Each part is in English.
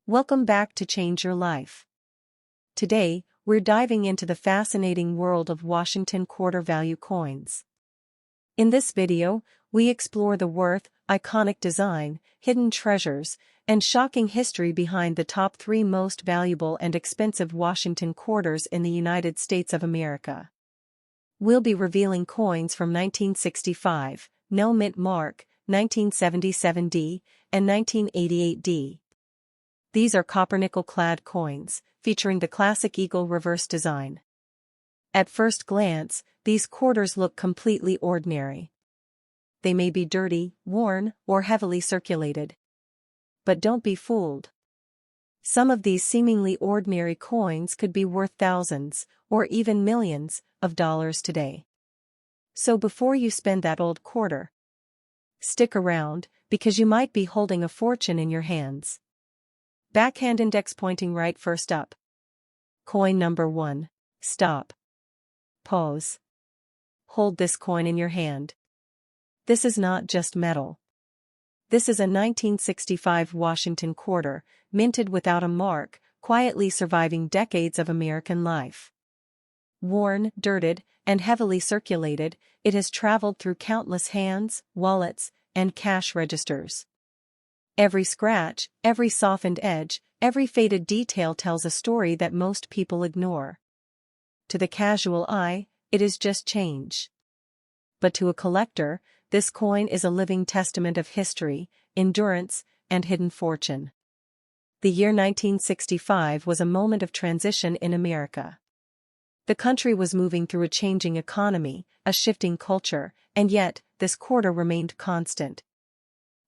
Welcome back to Change Your Life. Today, we're diving into the fascinating world of Washington quarter value coins. In this video, we explore the worth, iconic design, hidden treasures, and shocking history behind the top 3 most valuable and expensive Washington quarters in the United States of America. We'll be revealing coins from 1965, no mint mark, 1977D, and 1988D. These are copper-nickel-clad coins, featuring the classic eagle reverse design. At first glance, these quarters look completely ordinary. They may be dirty, worn, or heavily circulated. But don't be fooled. Some of these seemingly ordinary coins could be worth thousands, or even millions, of dollars today. So before you spend that old quarter, stick around, because you might be holding a fortune in your hands. Backhand index pointing right first up. Coin number 1. Stop. Pause. Hold this coin in your hand. This is not just metal. This is a 1965 Washington quarter, minted without a mark, quietly surviving decades of American life. Worn, dirtied, and heavily circulated, it has traveled through countless hands, wallets, and cash registers. Every scratch, every softened edge, every faded detail tells a story that most people ignore. To the casual eye, it is just change. But to a collector, this coin is a living testament of history, endurance, and hidden fortune. The year 1965 was a moment of transition in America. The country was moving through a changing economy, a shifting culture, and yet, this quarter remained constant.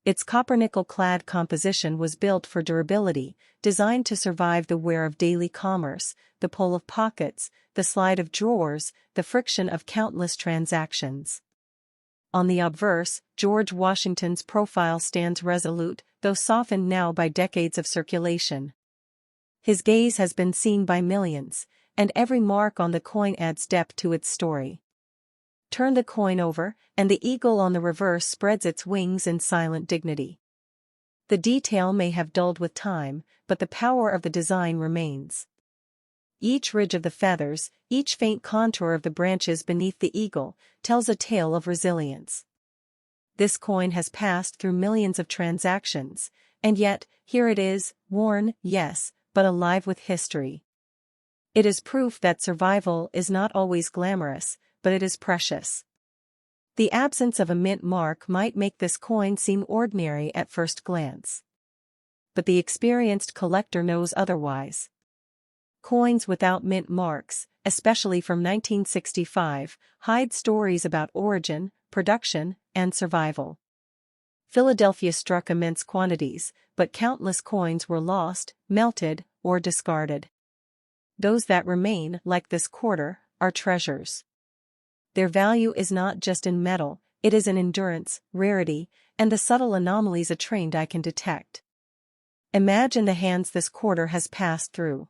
Its copper-nickel-clad composition was built for durability, designed to survive the wear of daily commerce, the pull of pockets, the slide of drawers, the friction of countless transactions. On the obverse, George Washington's profile stands resolute, though softened now by decades of circulation. His gaze has been seen by millions, and every mark on the coin adds depth to its story. Turn the coin over, and the eagle on the reverse spreads its wings in silent dignity. The detail may have dulled with time, but the power of the design remains. Each ridge of the feathers, each faint contour of the branches beneath the eagle, tells a tale of resilience. This coin has passed through millions of transactions, and yet, here it is, worn, yes, but alive with history. It is proof that survival is not always glamorous, but it is precious. The absence of a mint mark might make this coin seem ordinary at first glance. But the experienced collector knows otherwise. Coins without mint marks, especially from 1965, hide stories about origin, production, and survival. Philadelphia struck immense quantities, but countless coins were lost, melted, or discarded. Those that remain, like this quarter, are treasures. Their value is not just in metal, it is in endurance, rarity, and the subtle anomalies a trained eye can detect. Imagine the hands this quarter has passed through.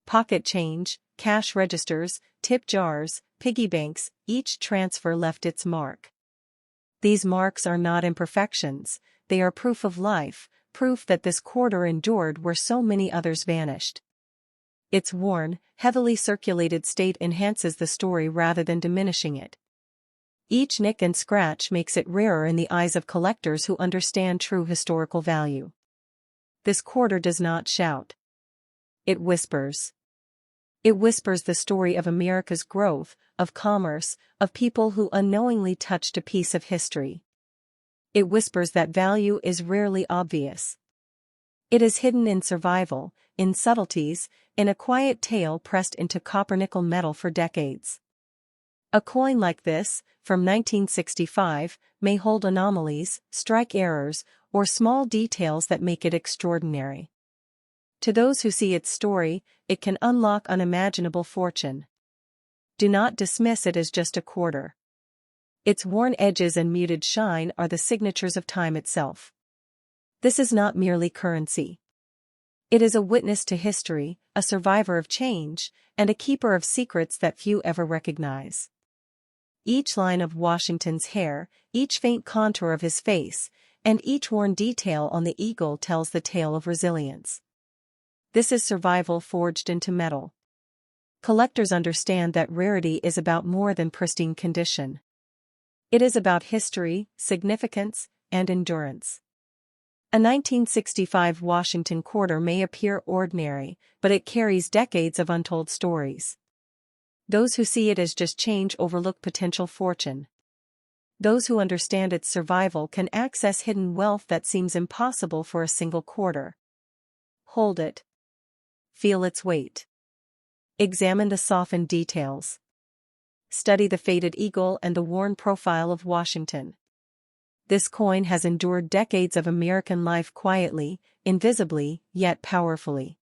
Pocket change, cash registers, tip jars, piggy banks, each transfer left its mark. These marks are not imperfections, they are proof of life, proof that this quarter endured where so many others vanished. Its worn, heavily circulated state enhances the story rather than diminishing it. Each nick and scratch makes it rarer in the eyes of collectors who understand true historical value. This quarter does not shout. It whispers. It whispers the story of America's growth, of commerce, of people who unknowingly touched a piece of history. It whispers that value is rarely obvious. It is hidden in survival, in subtleties, in a quiet tale pressed into copper-nickel metal for decades. A coin like this, from 1965, may hold anomalies, strike errors, or small details that make it extraordinary. To those who see its story, it can unlock unimaginable fortune. Do not dismiss it as just a quarter. Its worn edges and muted shine are the signatures of time itself. This is not merely currency. It is a witness to history, a survivor of change, and a keeper of secrets that few ever recognize. Each line of Washington's hair, each faint contour of his face, and each worn detail on the eagle tells the tale of resilience. This is survival forged into metal. Collectors understand that rarity is about more than pristine condition. It is about history, significance, and endurance. A 1965 Washington quarter may appear ordinary, but it carries decades of untold stories. Those who see it as just change overlook potential fortune. Those who understand its survival can access hidden wealth that seems impossible for a single quarter. Hold it. Feel its weight. Examine the softened details. Study the faded eagle and the worn profile of Washington. This coin has endured decades of American life quietly, invisibly, yet powerfully.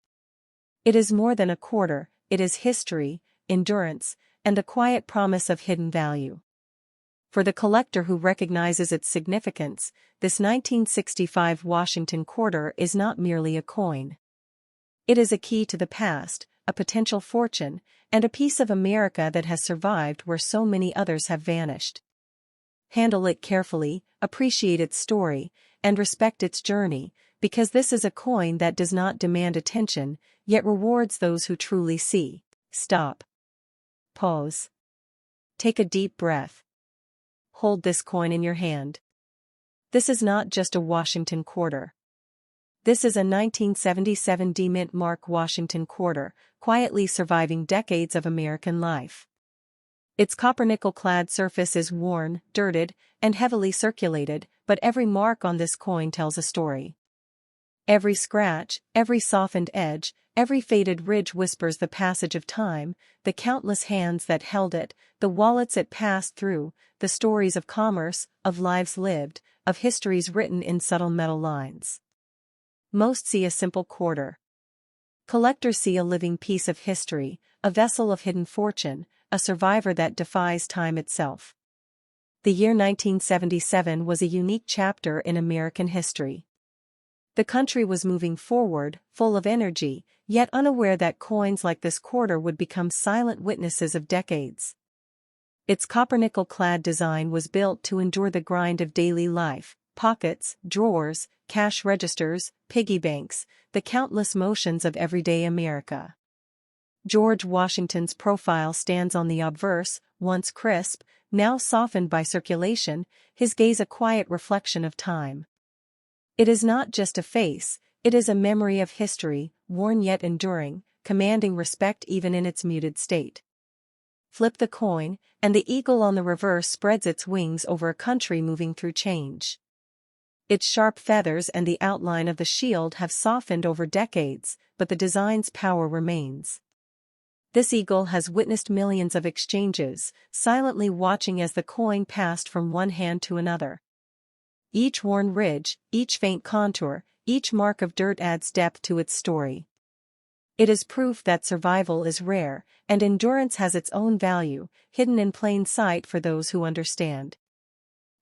It is more than a quarter, it is history, endurance, and the quiet promise of hidden value. For the collector who recognizes its significance, this 1965 Washington quarter is not merely a coin. It is a key to the past, a potential fortune, and a piece of America that has survived where so many others have vanished. Handle it carefully, appreciate its story, and respect its journey, because this is a coin that does not demand attention, yet rewards those who truly see. Stop. Pause. Take a deep breath. Hold this coin in your hand. This is not just a Washington quarter. This is a 1977 D-Mint Mark Washington quarter, quietly surviving decades of American life. Its copper-nickel-clad surface is worn, dirtied, and heavily circulated, but every mark on this coin tells a story. Every scratch, every softened edge, every faded ridge whispers the passage of time, the countless hands that held it, the wallets it passed through, the stories of commerce, of lives lived, of histories written in subtle metal lines. Most see a simple quarter. Collectors see a living piece of history, a vessel of hidden fortune, a survivor that defies time itself. The year 1977 was a unique chapter in American history. The country was moving forward, full of energy, yet unaware that coins like this quarter would become silent witnesses of decades. Its copper-nickel-clad design was built to endure the grind of daily life, pockets, drawers, cash registers, piggy banks, the countless motions of everyday America. George Washington's profile stands on the obverse, once crisp, now softened by circulation, his gaze a quiet reflection of time. It is not just a face, it is a memory of history, worn yet enduring, commanding respect even in its muted state. Flip the coin, and the eagle on the reverse spreads its wings over a country moving through change. Its sharp feathers and the outline of the shield have softened over decades, but the design's power remains. This eagle has witnessed millions of exchanges, silently watching as the coin passed from one hand to another. Each worn ridge, each faint contour, each mark of dirt adds depth to its story. It is proof that survival is rare, and endurance has its own value, hidden in plain sight for those who understand.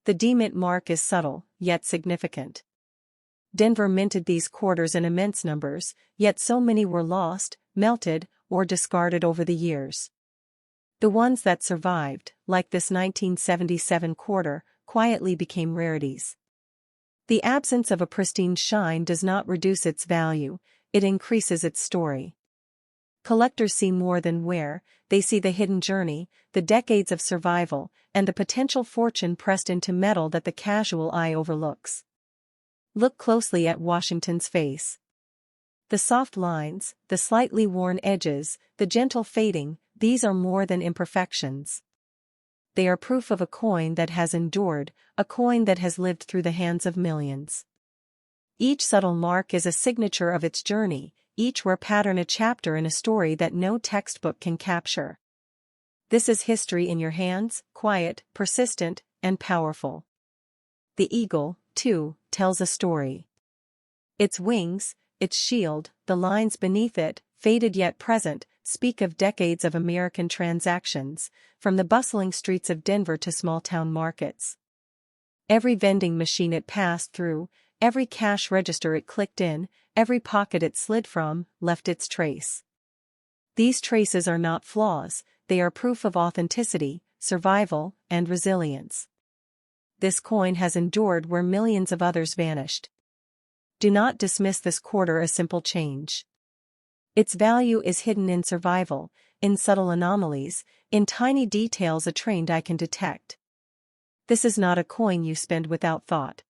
The D-Mint mark is subtle, yet significant. Denver minted these quarters in immense numbers, yet so many were lost, melted, or discarded over the years. The ones that survived, like this 1977 quarter, quietly became rarities. The absence of a pristine shine does not reduce its value, it increases its story. Collectors see more than wear, they see the hidden journey, the decades of survival, and the potential fortune pressed into metal that the casual eye overlooks. Look closely at Washington's face. The soft lines, the slightly worn edges, the gentle fading, these are more than imperfections. They are proof of a coin that has endured, a coin that has lived through the hands of millions. Each subtle mark is a signature of its journey, each rare pattern a chapter in a story that no textbook can capture. This is history in your hands, quiet, persistent, and powerful. The eagle, too, tells a story. Its wings, its shield, the lines beneath it, faded yet present, speak of decades of American transactions, from the bustling streets of Denver to small-town markets. Every vending machine it passed through, every cash register it clicked in, every pocket it slid from, left its trace. These traces are not flaws, they are proof of authenticity, survival, and resilience. This coin has endured where millions of others vanished. Do not dismiss this quarter as simple change. Its value is hidden in survival, in subtle anomalies, in tiny details a trained eye can detect. This is not a coin you spend without thought.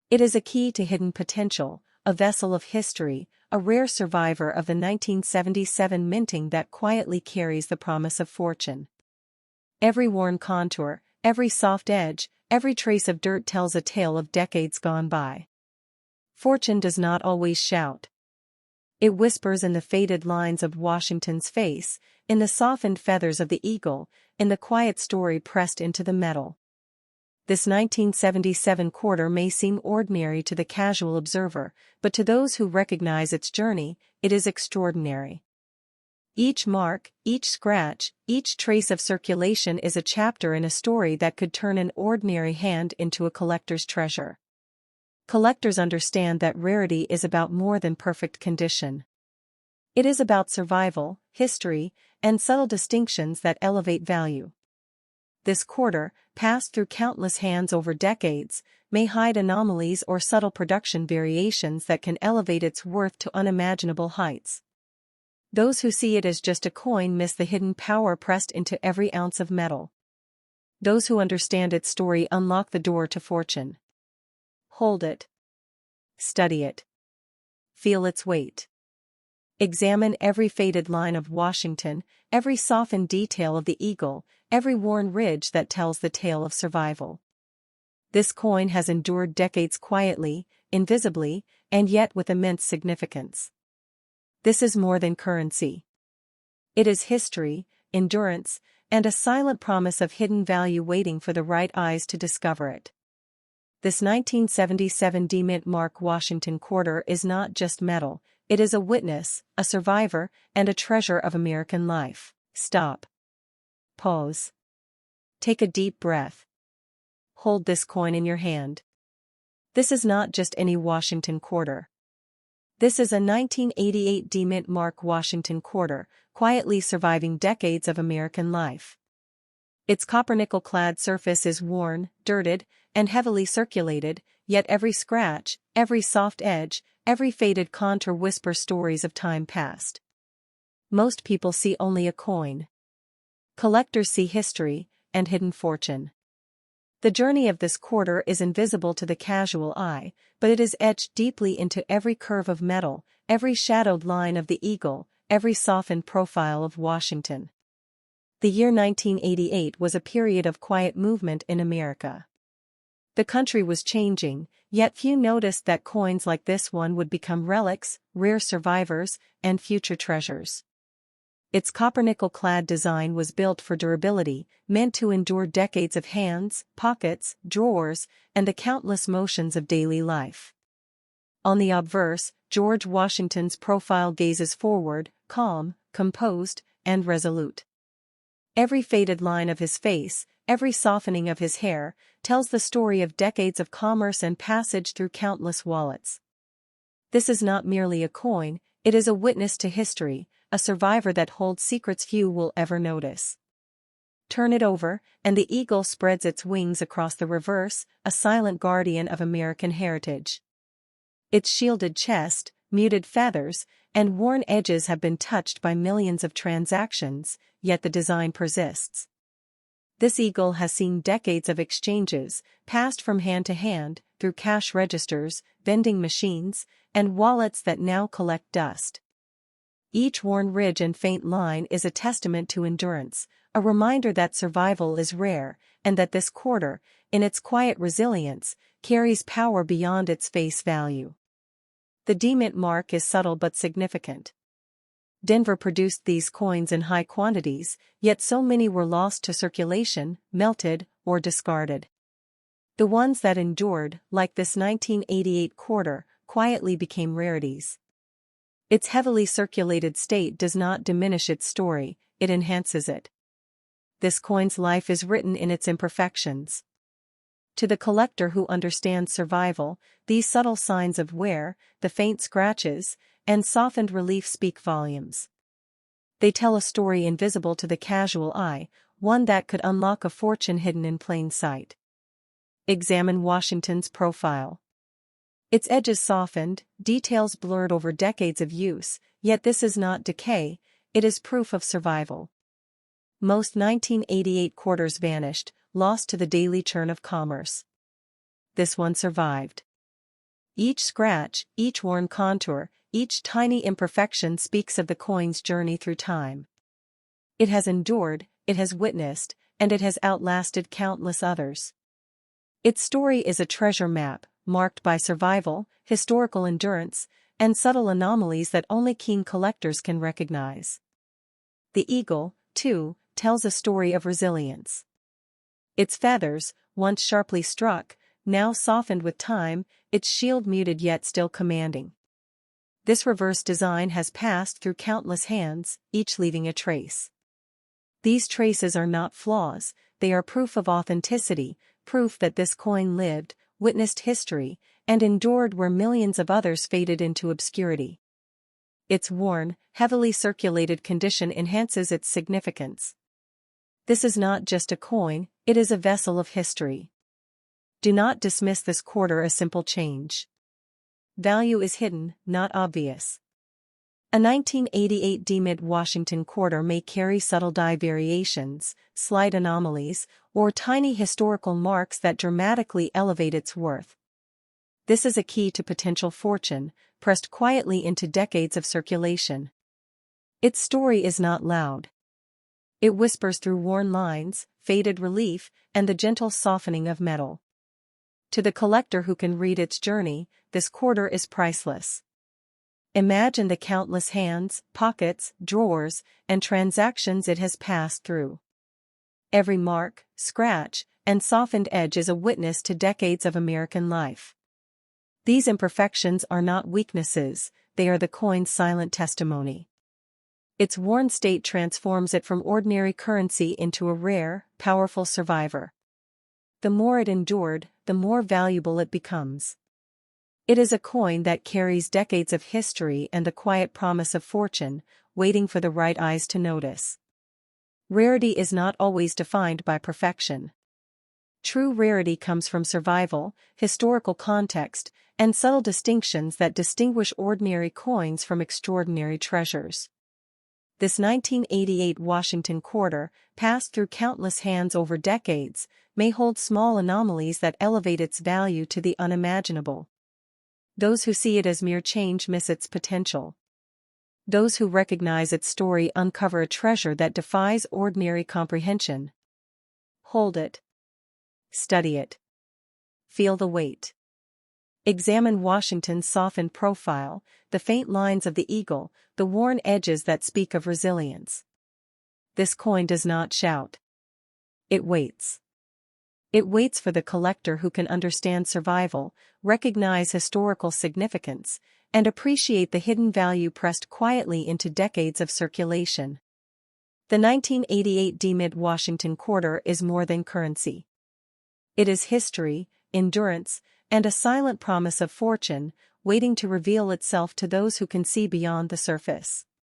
It is a key to hidden potential, a vessel of history, a rare survivor of the 1977 minting that quietly carries the promise of fortune. Every worn contour, every soft edge, every trace of dirt tells a tale of decades gone by. Fortune does not always shout. It whispers in the faded lines of Washington's face, in the softened feathers of the eagle, in the quiet story pressed into the metal. This 1977 quarter may seem ordinary to the casual observer, but to those who recognize its journey, it is extraordinary. Each mark, each scratch, each trace of circulation is a chapter in a story that could turn an ordinary hand into a collector's treasure. Collectors understand that rarity is about more than perfect condition. It is about survival, history, and subtle distinctions that elevate value. This quarter, passed through countless hands over decades, may hide anomalies or subtle production variations that can elevate its worth to unimaginable heights. Those who see it as just a coin miss the hidden power pressed into every ounce of metal. Those who understand its story unlock the door to fortune. Hold it. Study it. Feel its weight. Examine every faded line of Washington, every softened detail of the eagle, every worn ridge that tells the tale of survival. This coin has endured decades quietly, invisibly, and yet with immense significance. This is more than currency. It is history, endurance, and a silent promise of hidden value waiting for the right eyes to discover it. This 1977 D-Mint Mark Washington quarter is not just metal, it is a witness, a survivor, and a treasure of American life. Stop. Pause. Take a deep breath. Hold this coin in your hand. This is not just any Washington quarter. This is a 1988 D-Mint Mark Washington quarter, quietly surviving decades of American life. Its copper-nickel-clad surface is worn, dirted, and heavily circulated, yet every scratch, every soft edge, every faded contour whispers stories of time past. Most people see only a coin. Collectors see history, and hidden fortune. The journey of this quarter is invisible to the casual eye, but it is etched deeply into every curve of metal, every shadowed line of the eagle, every softened profile of Washington. The year 1988 was a period of quiet movement in America. The country was changing, yet few noticed that coins like this one would become relics, rare survivors, and future treasures. Its copper-nickel-clad design was built for durability, meant to endure decades of hands, pockets, drawers, and the countless motions of daily life. On the obverse, George Washington's profile gazes forward, calm, composed, and resolute. Every faded line of his face, every softening of his hair, tells the story of decades of commerce and passage through countless wallets. This is not merely a coin, it is a witness to history, a survivor that holds secrets few will ever notice. Turn it over, and the eagle spreads its wings across the reverse, a silent guardian of American heritage. Its shielded chest, muted feathers, and worn edges have been touched by millions of transactions, yet the design persists. This eagle has seen decades of exchanges, passed from hand to hand, through cash registers, vending machines, and wallets that now collect dust. Each worn ridge and faint line is a testament to endurance, a reminder that survival is rare, and that this quarter, in its quiet resilience, carries power beyond its face value. The D-Mint mark is subtle but significant. Denver produced these coins in high quantities, yet so many were lost to circulation, melted, or discarded. The ones that endured, like this 1988 quarter, quietly became rarities. Its heavily circulated state does not diminish its story, it enhances it. This coin's life is written in its imperfections. To the collector who understands survival, these subtle signs of wear, the faint scratches, and softened relief speak volumes. They tell a story invisible to the casual eye, one that could unlock a fortune hidden in plain sight. Examine Washington's profile. Its edges softened, details blurred over decades of use, yet this is not decay, it is proof of survival. Most 1988 quarters vanished, lost to the daily churn of commerce. This one survived. Each scratch, each worn contour, each tiny imperfection speaks of the coin's journey through time. It has endured, it has witnessed, and it has outlasted countless others. Its story is a treasure map, marked by survival, historical endurance, and subtle anomalies that only keen collectors can recognize. The eagle, too, tells a story of resilience. Its feathers, once sharply struck, now softened with time, its shield muted yet still commanding. This reverse design has passed through countless hands, each leaving a trace. These traces are not flaws, they are proof of authenticity, proof that this coin lived, witnessed history, and endured where millions of others faded into obscurity. Its worn, heavily circulated condition enhances its significance. This is not just a coin, it is a vessel of history. Do not dismiss this quarter as simple change. Value is hidden, not obvious. A 1988 demid Washington quarter may carry subtle die variations, slight anomalies, or tiny historical marks that dramatically elevate its worth. This is a key to potential fortune, pressed quietly into decades of circulation. Its story is not loud. It whispers through worn lines, faded relief, and the gentle softening of metal. To the collector who can read its journey, this quarter is priceless. Imagine the countless hands, pockets, drawers, and transactions it has passed through. Every mark, scratch, and softened edge is a witness to decades of American life. These imperfections are not weaknesses, they are the coin's silent testimony. Its worn state transforms it from ordinary currency into a rare, powerful survivor. The more it endured, the more valuable it becomes. It is a coin that carries decades of history and the quiet promise of fortune, waiting for the right eyes to notice. Rarity is not always defined by perfection. True rarity comes from survival, historical context, and subtle distinctions that distinguish ordinary coins from extraordinary treasures. This 1988 Washington quarter, passed through countless hands over decades, may hold small anomalies that elevate its value to the unimaginable. Those who see it as mere change miss its potential. Those who recognize its story uncover a treasure that defies ordinary comprehension. Hold it. Study it. Feel the weight. Examine Washington's softened profile, the faint lines of the eagle, the worn edges that speak of resilience. This coin does not shout. It waits. It waits for the collector who can understand survival, recognize historical significance, and appreciate the hidden value pressed quietly into decades of circulation. The 1988 demid Washington quarter is more than currency. It is history, endurance, and a silent promise of fortune, waiting to reveal itself to those who can see beyond the surface.